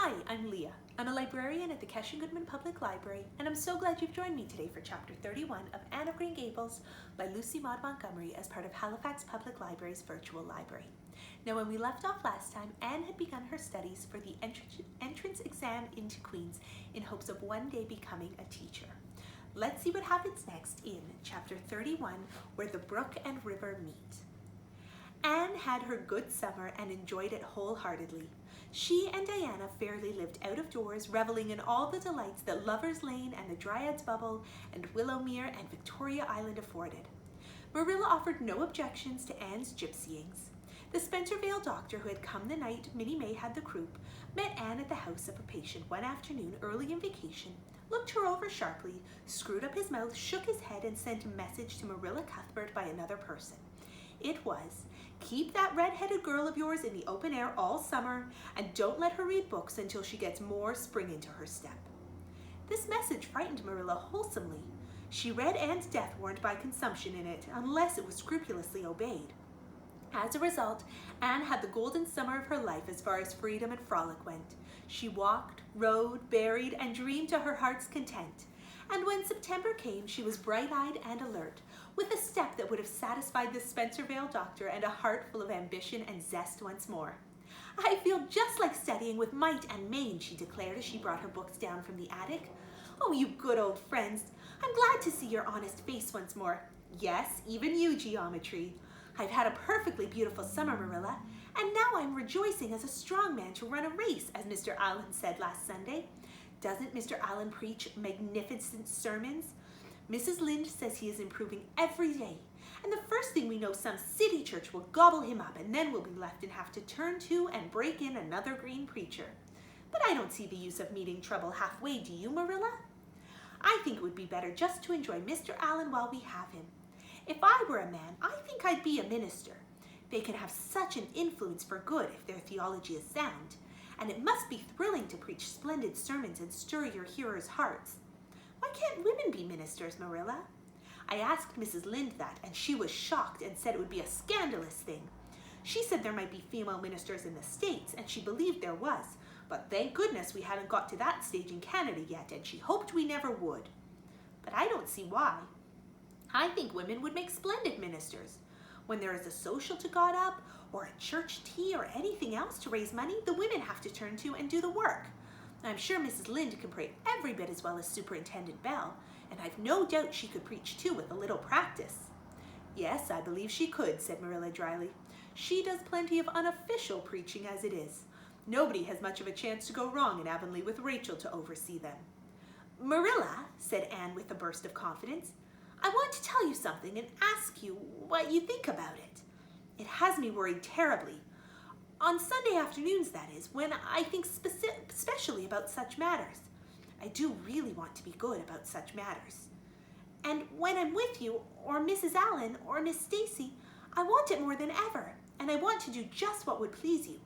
Hi, I'm Leah. I'm a librarian at the Keshe Goodman Public Library, and I'm so glad you've joined me today for Chapter 31 of Anne of Green Gables by Lucy Maud Montgomery as part of Halifax Public Library's virtual library. Now, when we left off last time, Anne had begun her studies for the entrance exam into Queen's in hopes of one day becoming a teacher. Let's see what happens next in Chapter 31, where the brook and river meet. Anne had her good summer and enjoyed it wholeheartedly. She and Diana fairly lived out of doors, reveling in all the delights that Lover's Lane and the Dryad's Bubble and Willowmere and Victoria Island afforded. Marilla offered no objections to Anne's gypsyings. The Spencervale doctor, who had come the night Minnie May had the croup, met Anne at the house of a patient one afternoon early in vacation, looked her over sharply, screwed up his mouth, shook his head, and sent a message to Marilla Cuthbert by another person. It was, "Keep that red-headed girl of yours in the open air all summer, and don't let her read books until she gets more spring into her step." This message frightened Marilla wholesomely. She read Anne's death warrant by consumption in it, unless it was scrupulously obeyed. As a result, Anne had the golden summer of her life as far as freedom and frolic went. She walked, rode, berried, and dreamed to her heart's content. And when September came, she was bright-eyed and alert, with a step that would have satisfied the Spencervale doctor and a heart full of ambition and zest once more. "I feel just like studying with might and main," she declared as she brought her books down from the attic. "Oh, you good old friends. I'm glad to see your honest face once more. Yes, even you, geometry. I've had a perfectly beautiful summer, Marilla, and now I'm rejoicing as a strong man to run a race, as Mr. Allen said last Sunday. Doesn't Mr. Allen preach magnificent sermons? Mrs. Lynde says he is improving every day, and the first thing we know some city church will gobble him up, and then we'll be left and have to turn to and break in another green preacher. But I don't see the use of meeting trouble halfway, do you, Marilla? I think it would be better just to enjoy Mr. Allen while we have him. If I were a man, I think I'd be a minister. They can have such an influence for good if their theology is sound, and it must be thrilling to preach splendid sermons and stir your hearers' hearts. Why can't women be ministers, Marilla? I asked Mrs. Lynde that, and she was shocked and said it would be a scandalous thing. She said there might be female ministers in the States, and she believed there was, but thank goodness we haven't got to that stage in Canada yet, and she hoped we never would. But I don't see why. I think women would make splendid ministers. When there is a social to got up, or a church tea, or anything else to raise money, the women have to turn to and do the work. I'm sure Mrs. Lynde can pray every bit as well as Superintendent Bell, and I've no doubt she could preach too with a little practice." "Yes, I believe she could," said Marilla dryly. "She does plenty of unofficial preaching as it is. Nobody has much of a chance to go wrong in Avonlea with Rachel to oversee them." "Marilla," said Anne with a burst of confidence, "I want to tell you something and ask you what you think about it. It has me worried terribly. On Sunday afternoons, that is, when I think especially about such matters. I do really want to be good about such matters. And when I'm with you, or Mrs. Allen, or Miss Stacy, I want it more than ever, and I want to do just what would please you,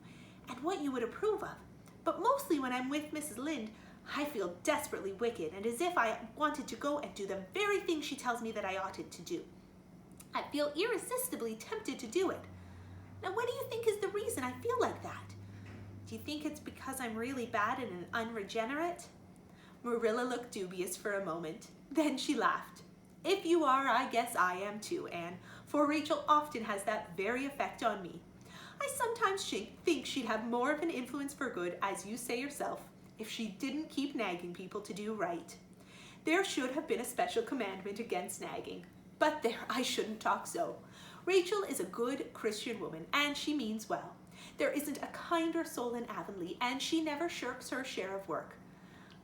and what you would approve of. But mostly when I'm with Mrs. Lynde, I feel desperately wicked, and as if I wanted to go and do the very thing she tells me that I ought to do. I feel irresistibly tempted to do it. Now, what do you think is the reason I feel like that? Do you think it's because I'm really bad and an unregenerate?" Marilla looked dubious for a moment. Then she laughed. "If you are, I guess I am too, Anne, for Rachel often has that very effect on me. I sometimes think she'd have more of an influence for good, as you say yourself, if she didn't keep nagging people to do right. There should have been a special commandment against nagging. But there, I shouldn't talk so. Rachel is a good Christian woman, and she means well. There isn't a kinder soul in Avonlea, and she never shirks her share of work."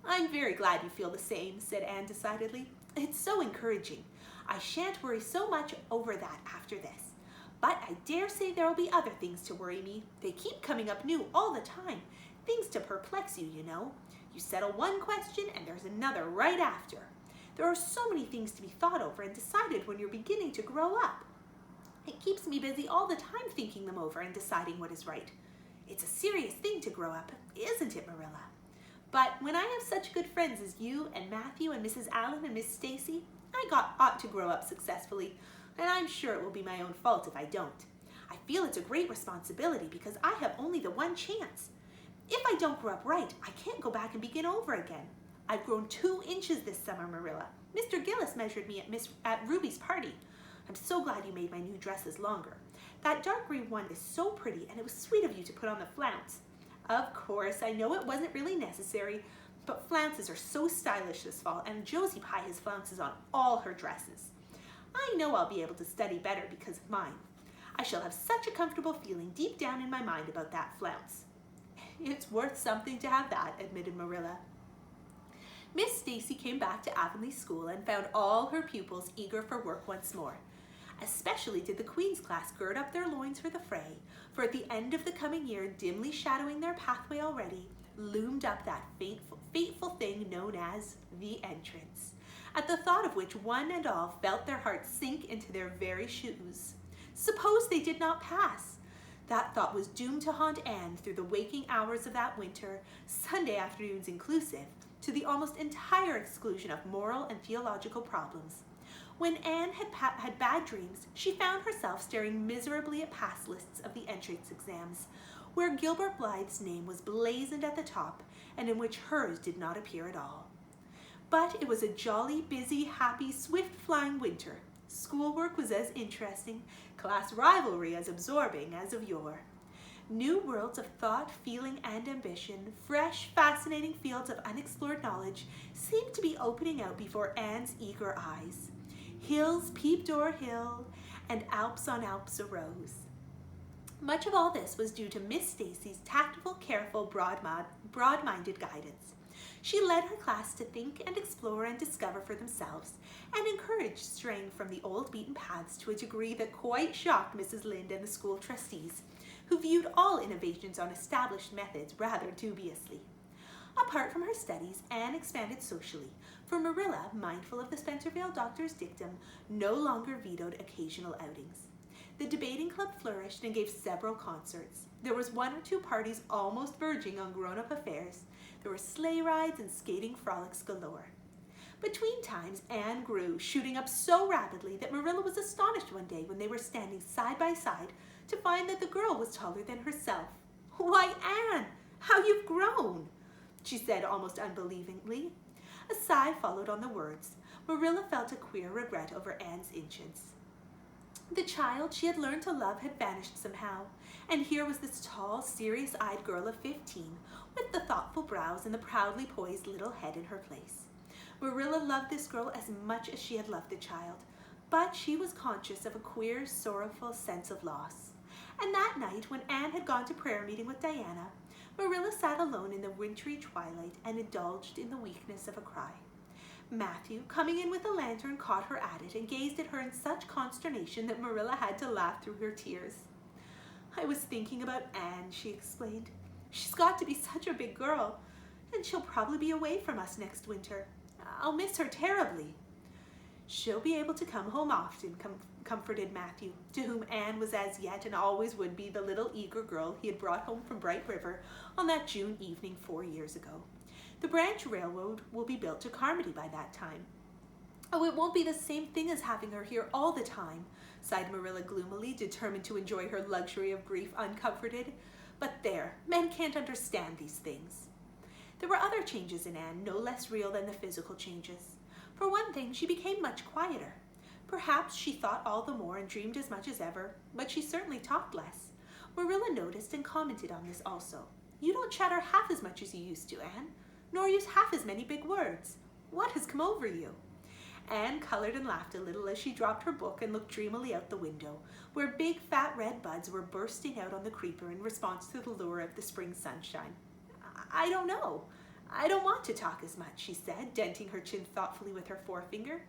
"I'm very glad you feel the same," said Anne decidedly. "It's so encouraging. I shan't worry so much over that after this. But I dare say there'll be other things to worry me. They keep coming up new all the time. Things to perplex you, you know. You settle one question, and there's another right after. There are so many things to be thought over and decided when you're beginning to grow up. It keeps me busy all the time thinking them over and deciding what is right. It's a serious thing to grow up, isn't it, Marilla? But when I have such good friends as you and Matthew and Mrs. Allen and Miss Stacy, ought to grow up successfully, and I'm sure it will be my own fault if I don't. I feel it's a great responsibility because I have only the one chance. If I don't grow up right, I can't go back and begin over again. I've grown 2 inches this summer, Marilla. Mr. Gillis measured me at Ruby's party. I'm so glad you made my new dresses longer. That dark green one is so pretty, and it was sweet of you to put on the flounce. Of course, I know it wasn't really necessary, but flounces are so stylish this fall, and Josie Pye has flounces on all her dresses. I know I'll be able to study better because of mine. I shall have such a comfortable feeling deep down in my mind about that flounce. It's worth something to have that, admitted Marilla. Miss Stacy came back to Avonlea School and found all her pupils eager for work once more. Especially did the Queen's class gird up their loins for the fray, for at the end of the coming year, dimly shadowing their pathway already, loomed up that fateful thing known as the entrance, at the thought of which one and all felt their hearts sink into their very shoes. Suppose they did not pass? That thought was doomed to haunt Anne through the waking hours of that winter, Sunday afternoons inclusive, to the almost entire exclusion of moral and theological problems. When Anne had bad dreams, she found herself staring miserably at pass lists of the entrance exams, where Gilbert Blythe's name was blazoned at the top and in which hers did not appear at all. But it was a jolly, busy, happy, swift-flying winter. Schoolwork was as interesting, class rivalry as absorbing as of yore. New worlds of thought, feeling, and ambition, fresh, fascinating fields of unexplored knowledge seemed to be opening out before Anne's eager eyes. Hills peeped o'er hill, and Alps on Alps arose. Much of all this was due to Miss Stacy's tactful, careful, broad-minded guidance. She led her class to think and explore and discover for themselves, and encouraged straying from the old beaten paths to a degree that quite shocked Mrs. Lynde and the school trustees, who viewed all innovations on established methods rather dubiously. Apart from her studies, Anne expanded socially, for Marilla, mindful of the Spencervale doctor's dictum, no longer vetoed occasional outings. The debating club flourished and gave several concerts. There was 1 or 2 parties almost verging on grown-up affairs. There were sleigh rides and skating frolics galore. Between times, Anne grew, shooting up so rapidly that Marilla was astonished one day when they were standing side by side to find that the girl was taller than herself. "Why, Anne, how you've grown!" she said almost unbelievingly. A sigh followed on the words. Marilla felt a queer regret over Anne's inches. The child she had learned to love had vanished somehow, and here was this tall, serious-eyed girl of 15, with the thoughtful brows and the proudly poised little head in her place. Marilla loved this girl as much as she had loved the child, but she was conscious of a queer, sorrowful sense of loss. And that night, when Anne had gone to prayer meeting with Diana, Marilla sat alone in the wintry twilight and indulged in the weakness of a cry. Matthew, coming in with a lantern, caught her at it and gazed at her in such consternation that Marilla had to laugh through her tears. "I was thinking about Anne," she explained. "She's got to be such a big girl, and she'll probably be away from us next winter. I'll miss her terribly." "She'll be able to come home often," comforted Matthew, to whom Anne was as yet and always would be the little eager girl he had brought home from Bright River on that June evening 4 years ago. "The branch railroad will be built to Carmody by that time." "Oh, it won't be the same thing as having her here all the time," sighed Marilla gloomily, determined to enjoy her luxury of grief uncomforted. But there, men can't understand these things. There were other changes in Anne, no less real than the physical changes. For one thing, she became much quieter. Perhaps she thought all the more and dreamed as much as ever, but she certainly talked less. Marilla noticed and commented on this also. "You don't chatter half as much as you used to, Anne, nor use half as many big words. What has come over you?" Anne colored and laughed a little as she dropped her book and looked dreamily out the window, where big fat red buds were bursting out on the creeper in response to the lure of the spring sunshine. "I don't know. I don't want to talk as much," she said, denting her chin thoughtfully with her forefinger.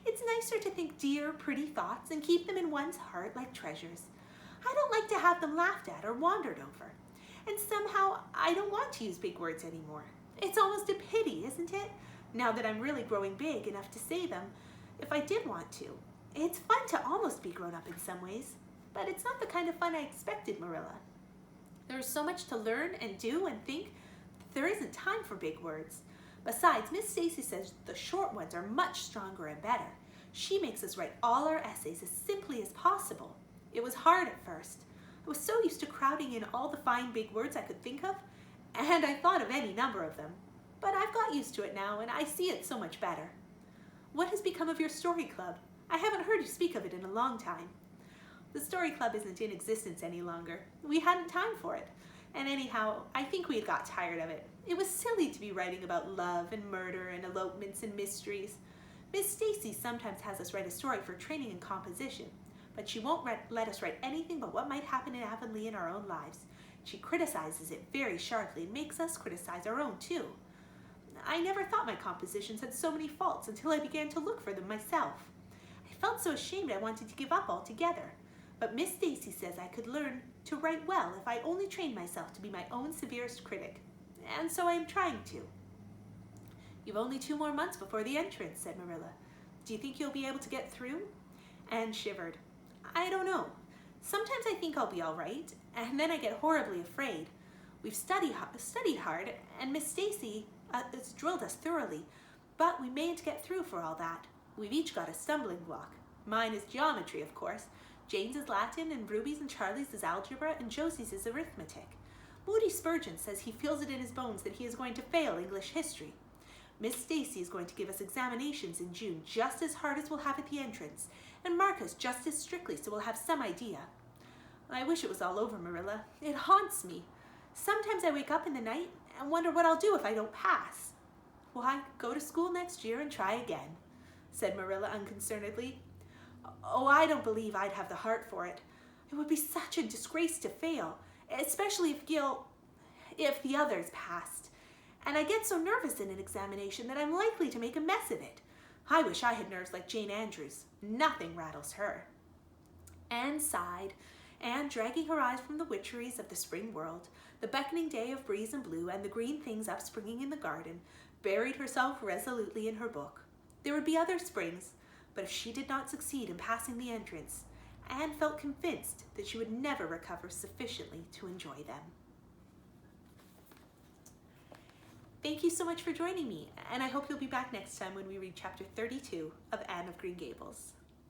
"It's nicer to think dear, pretty thoughts and keep them in one's heart like treasures. I don't like to have them laughed at or wandered over. And somehow I don't want to use big words anymore. It's almost a pity, isn't it? Now that I'm really growing big enough to say them, if I did want to. It's fun to almost be grown up in some ways, but it's not the kind of fun I expected, Marilla. There's so much to learn and do and think that there isn't time for big words. Besides, Miss Stacy says the short ones are much stronger and better. She makes us write all our essays as simply as possible. It was hard at first. I was so used to crowding in all the fine big words I could think of, and and I thought of any number of them. But I've got used to it now, and I see it so much better. What has become of your story club? I haven't heard you speak of it in a long time. The story club isn't in existence any longer. We hadn't time for it. And anyhow, I think we had got tired of it. It was silly to be writing about love and murder and elopements and mysteries. Miss Stacy sometimes has us write a story for training in composition, but she won't let us write anything but what might happen in Avonlea in our own lives. She criticizes it very sharply and makes us criticize our own too. I never thought my compositions had so many faults until I began to look for them myself. I felt so ashamed I wanted to give up altogether. But Miss Stacy says I could learn to write well if I only trained myself to be my own severest critic. And so I am trying to. You've only 2 more months before the entrance, said Marilla. Do you think you'll be able to get through? Anne shivered. I don't know. Sometimes I think I'll be all right, and then I get horribly afraid. We've studied hard, and Miss Stacy has drilled us thoroughly, but we mayn't get through for all that. We've each got a stumbling block. Mine is geometry, of course. Jane's is Latin, and Ruby's and Charlie's is algebra, and Josie's is arithmetic. Moody Spurgeon says he feels it in his bones that he is going to fail English history. Miss Stacy is going to give us examinations in June just as hard as we'll have at the entrance, and mark us just as strictly so we'll have some idea. I wish it was all over, Marilla. It haunts me. Sometimes I wake up in the night and wonder what I'll do if I don't pass. Why, go to school next year and try again, said Marilla unconcernedly. Oh, I don't believe I'd have the heart for it. It would be such a disgrace to fail, especially if the others passed. And I get so nervous in an examination that I'm likely to make a mess of it. I wish I had nerves like Jane Andrews. Nothing rattles her. Anne sighed, and dragging her eyes from the witcheries of the spring world, the beckoning day of breeze and blue, and the green things upspringing in the garden, buried herself resolutely in her book. There would be other springs, but if she did not succeed in passing the entrance, Anne felt convinced that she would never recover sufficiently to enjoy them. Thank you so much for joining me, and I hope you'll be back next time when we read chapter 32 of Anne of Green Gables.